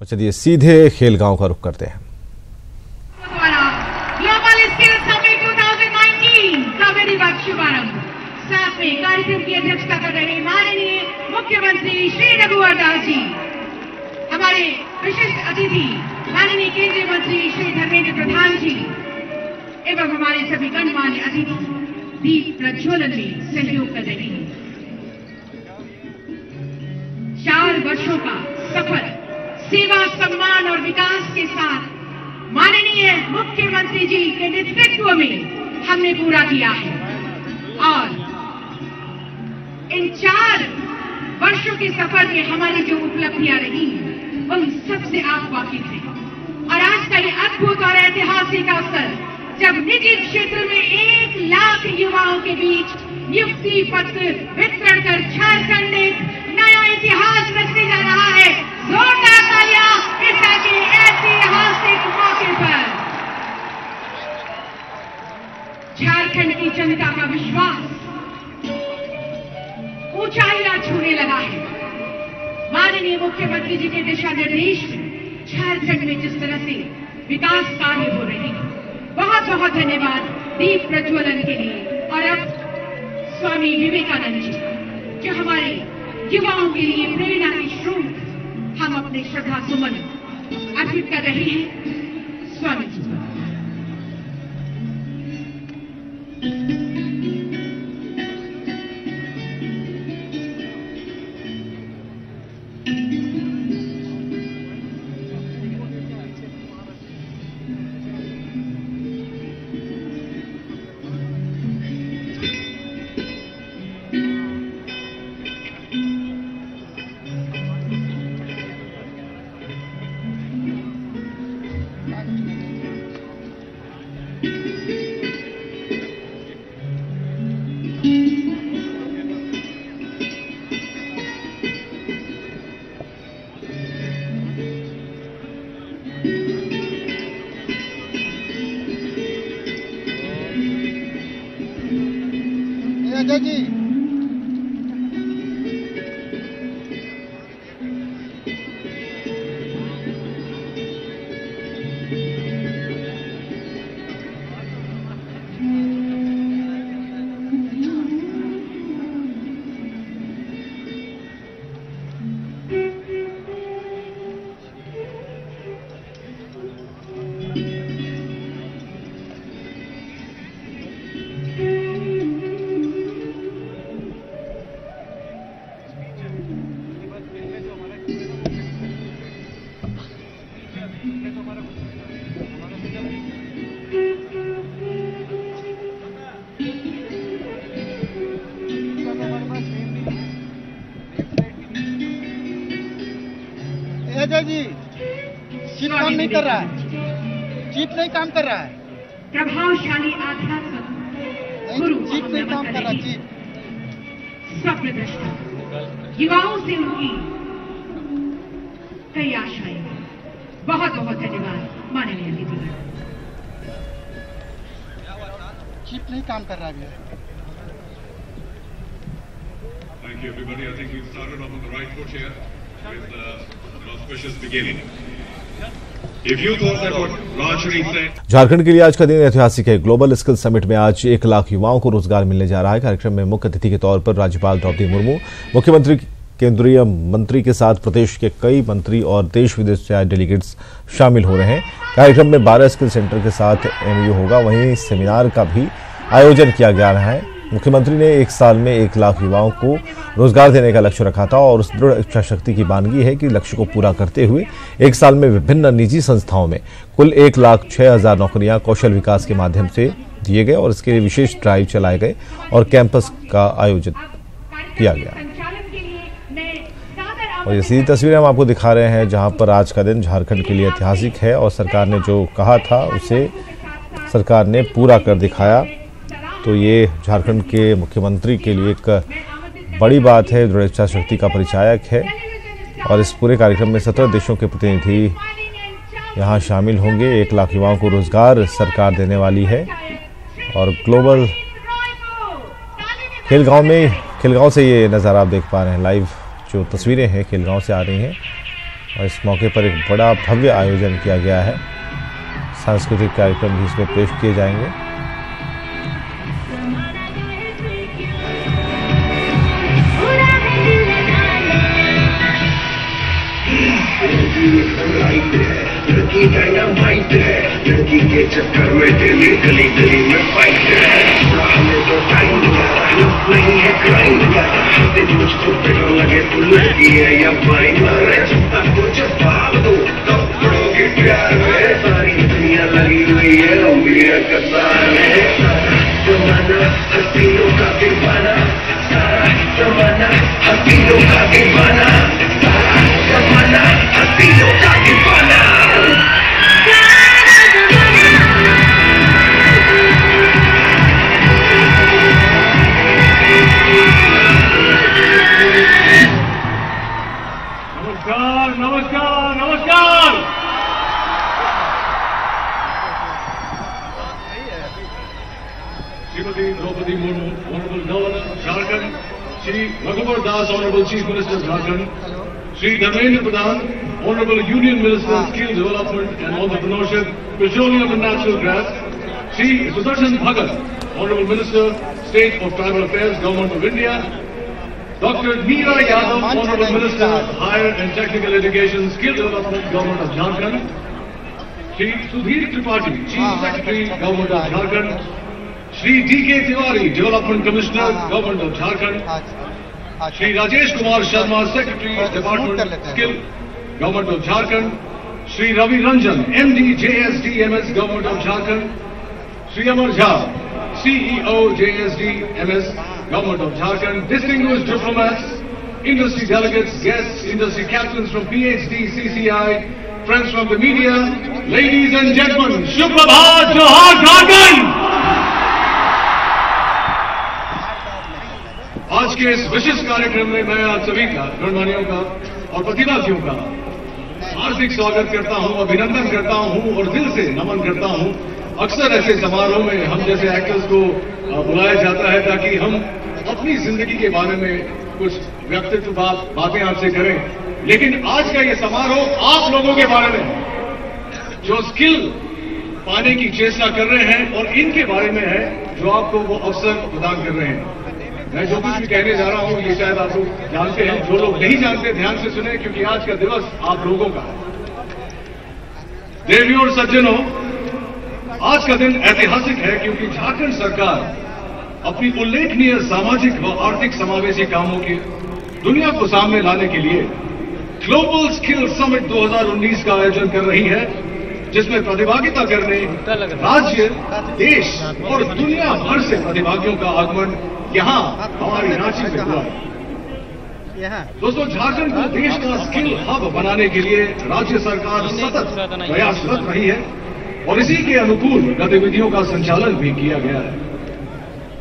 चलिए सीधे खेल गांव का रुख करते हैं। ग्लोबल स्किल समिट 2019 का विधिवत शुभारंभ। साथ में कार्यक्रम की अध्यक्षता कर रहे माननीय मुख्यमंत्री श्री रघुवर दास जी, हमारे विशिष्ट अतिथि माननीय केंद्रीय मंत्री श्री धर्मेंद्र प्रधान जी एवं हमारे सभी गणमान्य अतिथि दीप प्रज्वलन में सहयोग कर रहे हैं। 4 वर्षों का सफर सेवा, सम्मान और विकास के साथ माननीय मुख्यमंत्री जी के नेतृत्व में हमने पूरा किया है और इन 4 वर्षों के सफर में हमारी जो उपलब्धियां रही हैं उन सबसे आप वाकिफ हैं। और आज का ये अद्भुत और ऐतिहासिक अवसर जब निजी क्षेत्र में 1 लाख युवाओं के बीच नियुक्ति पत्र वितरण कर झारखंड एक नया इतिहास रचने जा रहा है। जोरदार तालियां इस ऐतिहासिक मौके पर। झारखंड की जनता का विश्वास ऊंचाइयां छूने लगा है। माननीय मुख्यमंत्री जी के दिशा निर्देश में झारखंड में जिस तरह से विकास कार्य हो रहे हैं, बहुत बहुत धन्यवाद दीप प्रज्वलन के लिए। और अब स्वामी विवेकानंद जी जो हमारे युवाओं के लिए प्रेरणा के स्रोत, हम अपने श्रद्धा सुमन अर्पित कर रहे हैं स्वामी जी। अजय जी, अजय जी, चिप काम नहीं कर रहा है। चिप नहीं काम कर रहा है। प्रभावशाली आध्यात्मिक गुरु चिप नहीं काम कर रहा। चिप स्वप्न दृष्टा युवाओं से उनकी कई आशाएं। बहुत बहुत धन्यवाद माननीय अतिथि। चिप नहीं काम कर रहा है। Thank you, everybody. I think we've started off on the right foot here with an auspicious beginning. If you thought that what Rajshri said, Jharkhand के लिए आज का दिन ऐतिहासिक है। ग्लोबल स्किल समिट में आज 1 लाख युवाओं को रोजगार मिलने जा रहा है। कार्यक्रम में मुख्य अतिथि के तौर पर राज्यपाल द्रौपदी मुर्मू, मुख्यमंत्री, केंद्रीय मंत्री के साथ प्रदेश के कई मंत्री और देश विदेश से आए डेलीगेट्स शामिल हो रहे हैं। कार्यक्रम में 12 स्किल सेंटर के साथ MOU होगा। वहीं सेमिनार का भी आयोजन किया जा रहा है। मुख्यमंत्री ने 1 साल में 1 लाख युवाओं को रोजगार देने का लक्ष्य रखा था और उस दृढ़ इच्छा शक्ति की बानगी है कि लक्ष्य को पूरा करते हुए 1 साल में विभिन्न निजी संस्थाओं में कुल 1,06,000 नौकरियां कौशल विकास के माध्यम से दिए गए और इसके लिए विशेष ड्राइव चलाए गए और कैंपस का आयोजन किया गया। और ये सीधी तस्वीरें हम आपको दिखा रहे हैं जहां पर आज का दिन झारखंड के लिए ऐतिहासिक है और सरकार ने जो कहा था उसे सरकार ने पूरा कर दिखाया। तो ये झारखंड के मुख्यमंत्री के लिए एक बड़ी बात है, दृढ़ इच्छा शक्ति का परिचायक है। और इस पूरे कार्यक्रम में 17 देशों के प्रतिनिधि यहाँ शामिल होंगे। 1 लाख युवाओं को रोजगार सरकार देने वाली है। और ग्लोबल खेलगांव से ये नज़ारा आप देख पा रहे हैं। लाइव जो तस्वीरें हैं खेलगांव से आ रही हैं और इस मौके पर एक बड़ा भव्य आयोजन किया गया है। सांस्कृतिक कार्यक्रम भी इसमें पेश किए जाएंगे। लड़की डायनामाइट है, लड़की के चक्कर में डेली गली गली में फाइट है। हमें तो टाइम नहीं है, क्राइम मुझको पेट्रोल लगे तो लड़की है या फाइन मारे। कुछ भाग दो तब पड़ोगे प्यार में। सारी दुनिया लगी हुई है उंगलियां कतार में। जमाना हसीनों का दीवाना, सारा जमाना हसीनों का दीवाना, सारा जमाना हसीनों का दीवाना। नमस्कार नमस्कार नमस्कार। Shrimati Droupadi Murmu, honourable governor Jharkhand, Shri Raghubar Das, honourable chief minister Jharkhand, Shri Dharmendra Pradhan, honourable union minister skill development and entrepreneurship, petroleum and natural gas, Shri Sudarshan Bhagat, honourable minister state of tribal affairs, government of India, Dr. Meera Yadav, Honorable Minister, Higher and Technical Education, Skill Development, Government of Jharkhand. Shri Sudhir Tripathi, Chief Secretary, Government of Jharkhand. Shri D.K. Tiwari, Development Commissioner, Government of Jharkhand. Shri Rajesh Kumar Sharma, Secretary, Department Skill, Government of Jharkhand. Shri Ravi Ranjan, MD, JSD, MS, Government of Jharkhand. Shri Amar Jha, CEO, JSD, MS, Government of Jharkhand. Distinguished diplomats, industry delegates, guests, industry captains from PhD, CCI, friends from the media, ladies and gentlemen, Shubh Prabhat, Johar Jharkhand! आज के इस विशेष कार्यक्रम में मैं आप सभी का, गणमान्यों का और प्रतिभागियों का हार्दिक स्वागत करता हूं, अभिनंदन करता हूं और दिल से नमन करता हूं। अक्सर ऐसे समारोह में हम जैसे एक्टर्स को बुलाया जाता है ताकि हम अपनी जिंदगी के बारे में कुछ व्यक्तित्व बातें आपसे करें, लेकिन आज का ये समारोह आप लोगों के बारे में जो स्किल पाने की चेष्टा कर रहे हैं और इनके बारे में है जो आपको वो अवसर प्रदान कर रहे हैं। मैं जो कुछ भी कहने जा रहा हूं ये शायद आप लोग जानते हैं, जो लोग नहीं जानते ध्यान से सुने क्योंकि आज का दिवस आप लोगों का है। देवियों और सज्जनों, आज का दिन ऐतिहासिक है क्योंकि झारखंड सरकार अपनी उल्लेखनीय सामाजिक व आर्थिक समावेशी कामों की दुनिया को सामने लाने के लिए ग्लोबल स्किल समिट 2019 का आयोजन कर रही है, जिसमें प्रतिभागिता करने राज्य, देश और दुनिया भर से प्रतिभागियों का आगमन यहां हमारी रांची में हुआ है। दोस्तों, झारखंड को देश का स्किल हब बनाने के लिए राज्य सरकार सतत प्रयासरत रही है और इसी के अनुकूल गतिविधियों का संचालन भी किया गया है।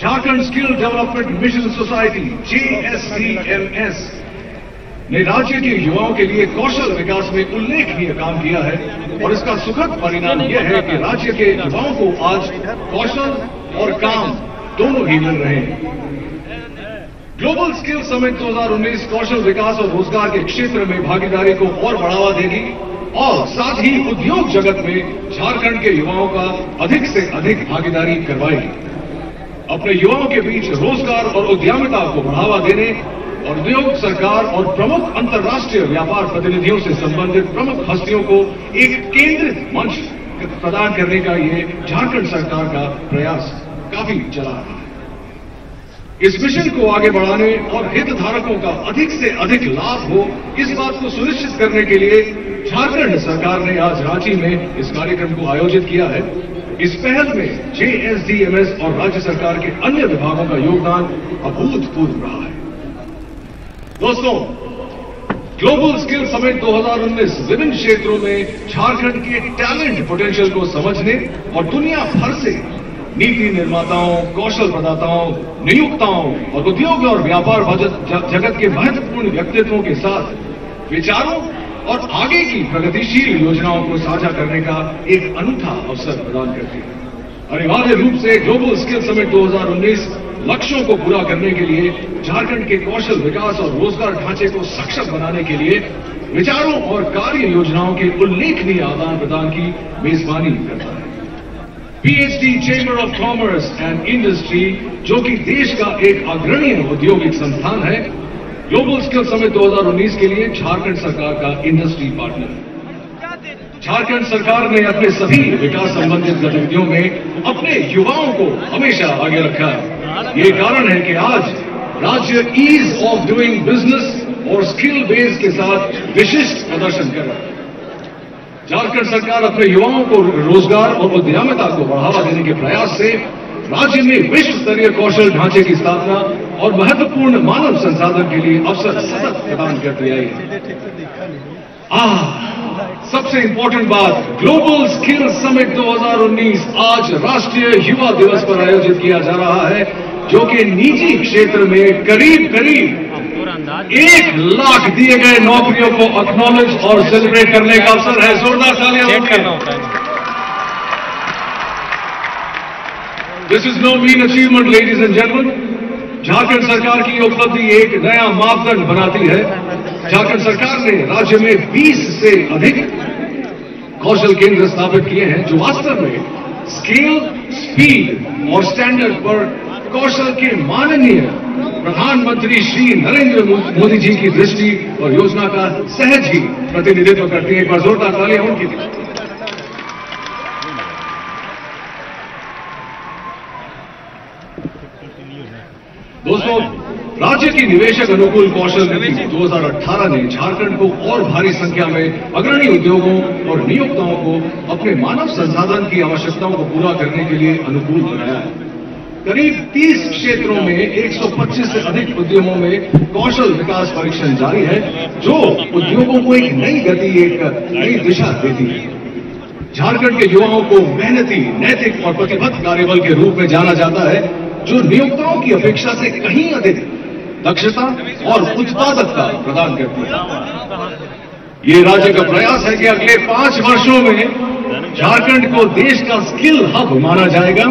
Jharkhand skill development mission society JSDMS ने राज्य के युवाओं के लिए कौशल विकास में उल्लेखनीय काम किया है और इसका सुखद परिणाम यह है कि राज्य के युवाओं को आज कौशल और काम दोनों ही मिल रहे हैं। ग्लोबल स्किल समिट 2019 कौशल विकास और रोजगार के क्षेत्र में भागीदारी को और बढ़ावा देगी और साथ ही उद्योग जगत में झारखंड के युवाओं का अधिक से अधिक भागीदारी करवाएगी। अपने युवाओं के बीच रोजगार और उद्यमिता को बढ़ावा देने और उद्योग, सरकार और प्रमुख अंतर्राष्ट्रीय व्यापार प्रतिनिधियों से संबंधित प्रमुख हस्तियों को एक केंद्रित मंच प्रदान करने का ये झारखंड सरकार का प्रयास काफी चला रहा है। इस मिशन को आगे बढ़ाने और हितधारकों का अधिक से अधिक लाभ हो, इस बात को सुनिश्चित करने के लिए झारखंड सरकार ने आज रांची में इस कार्यक्रम को आयोजित किया है। इस पहल में JSDMS और राज्य सरकार के अन्य विभागों का योगदान अभूतपूर्व रहा है। दोस्तों, ग्लोबल स्किल समिट 2019 विभिन्न क्षेत्रों में झारखंड के टैलेंट पोटेंशियल को समझने और दुनिया भर से नीति निर्माताओं, कौशल प्रदाताओं, नियुक्ताओं और उद्योग और व्यापार जगत के महत्वपूर्ण व्यक्तित्वों के साथ विचारों और आगे की प्रगतिशील योजनाओं को साझा करने का एक अनूठा अवसर प्रदान करती है। अनिवार्य रूप से ग्लोबल स्किल समिट 2019 लक्ष्यों को पूरा करने के लिए झारखंड के कौशल विकास और रोजगार ढांचे को सक्षम बनाने के लिए विचारों और कार्य योजनाओं के उल्लेखनीय आदान प्रदान की मेजबानी करता है। PhD chamber of commerce and industry, जो कि देश का एक अग्रणी औद्योगिक संस्थान है, ग्लोबल स्किल समिट 2019 के लिए झारखंड सरकार का इंडस्ट्री पार्टनर है। झारखंड सरकार ने अपने सभी विकास संबंधित गतिविधियों में अपने युवाओं को हमेशा आगे रखा है। ये कारण है कि आज राज्य ईज ऑफ डूइंग बिजनेस और स्किल बेस के साथ विशिष्ट प्रदर्शन कर रहा है। झारखंड सरकार अपने युवाओं को रोजगार और उद्यमिता को बढ़ावा देने के प्रयास से राज्य में विश्व स्तरीय कौशल ढांचे की स्थापना और महत्वपूर्ण मानव संसाधन के लिए अवसर सतत प्रदान करती आई है। सबसे इंपॉर्टेंट बात, ग्लोबल स्किल समिट 2019 आज राष्ट्रीय युवा दिवस पर आयोजित किया जा रहा है, जो कि निजी क्षेत्र में करीब 1 लाख दिए गए नौकरियों को एक्नॉलेज और सेलिब्रेट करने का अवसर है। जोरदार तालियां। This is no mean achievement ladies and gentlemen. Jharkhand सरकार की उपलब्धि एक नया मापदंड बनाती है। झारखंड सरकार ने राज्य में 20 से अधिक कौशल केंद्र स्थापित किए हैं, जो वास्तव में स्केल, स्पीड और स्टैंडर्ड पर कौशल के माननीय प्रधानमंत्री श्री नरेंद्र मोदी जी की दृष्टि और योजना का सहज ही प्रतिनिधित्व करती है। एक बार जोरदार तालियां उनके लिए। दोस्तों, राज्य की निवेशक अनुकूल कौशल नीति 2018 ने झारखंड को और भारी संख्या में अग्रणी उद्योगों और नियोक्ताओं को अपने मानव संसाधन की आवश्यकताओं को पूरा करने के लिए अनुकूल बनाया है। करीब 30 क्षेत्रों में 125 से अधिक उद्यमों में कौशल विकास परीक्षण जारी है, जो उद्योगों को एक नई गति, एक नई दिशा देती है। झारखंड के युवाओं को मेहनती, नैतिक और प्रतिबद्ध कार्यबल के रूप में जाना जाता है, जो नियोक्ताओं की अपेक्षा से कहीं अधिक दक्षता और उत्पादकता प्रदान करती है। ये राज्य का प्रयास है कि अगले 5 वर्षों में झारखंड को देश का स्किल हब माना जाएगा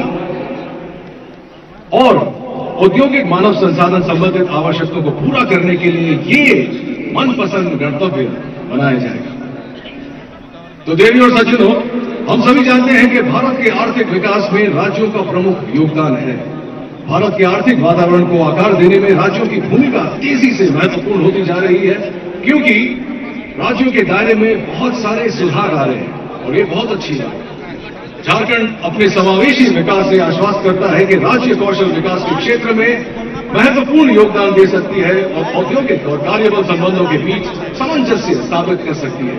और औद्योगिक मानव संसाधन संबंधित आवश्यकताओं को पूरा करने के लिए ये मनपसंद गंतव्य बनाया जाएगा। तो देवी और सज्जनों, हम सभी जानते हैं कि भारत के आर्थिक विकास में राज्यों का प्रमुख योगदान है। भारत के आर्थिक वातावरण को आकार देने में राज्यों की भूमिका तेजी से महत्वपूर्ण होती जा रही है, क्योंकि राज्यों के दायरे में बहुत सारे सुधार आ रहे हैं और ये बहुत अच्छी बात है। झारखंड अपने समावेशी विकास से आश्वस्त करता है कि राज्य कौशल विकास के क्षेत्र में महत्वपूर्ण योगदान दे सकती है और औद्योगिक और कार्यबल संबंधों के बीच सामंजस्य स्थापित कर सकती है।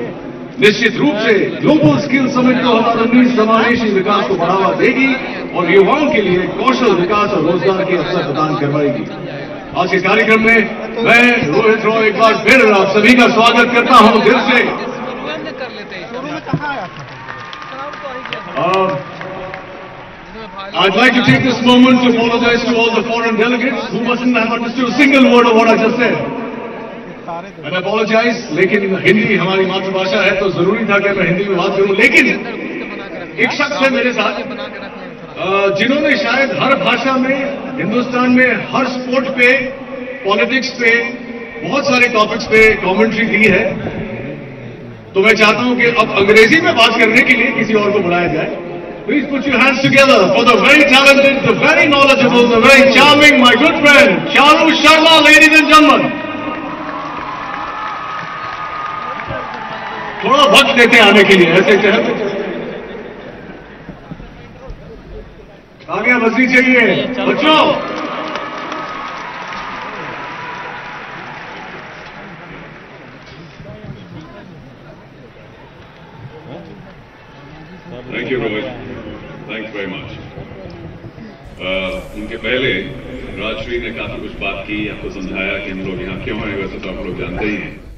निश्चित रूप से ग्लोबल स्किल समिट 2019 समावेशी विकास को बढ़ावा देगी और युवाओं के लिए कौशल विकास और रोजगार के अवसर प्रदान करवाएगी। आज के कार्यक्रम में मैं रोहित रॉय एक बार फिर आप सभी का स्वागत करता हूं दिल से। I'd like to take this moment to apologize to all the foreign delegates who mustn't have understood a single word of what I just said. I apologize, लेकिन हिंदी हमारी मातृभाषा है तो जरूरी था कि मैं हिंदी में बात करूं। लेकिन एक शख्स है मेरे साथ जिन्होंने शायद हर भाषा में, हिंदुस्तान में हर स्पोर्ट पे, पॉलिटिक्स पे, बहुत सारे टॉपिक्स पे कमेंट्री दी है। तो मैं चाहता हूं कि अब अंग्रेजी में बात करने के लिए किसी और को बुलाया जाए। Please put your hands together for the very talented, the very knowledgeable, the very charming, my good friend, Charu Sharma, ladies and gentlemen. थोड़ा वक्त देते आने के लिए, ऐसे कहते आगे बसनी चाहिए बच्चों। Thank you Rohit, thanks very much. उनके पहले राजश्री ने काफी कुछ बात की, आपको समझाया कि हम लोग यहाँ क्यों हैं, वैसे तो आप लोग जानते ही हैं।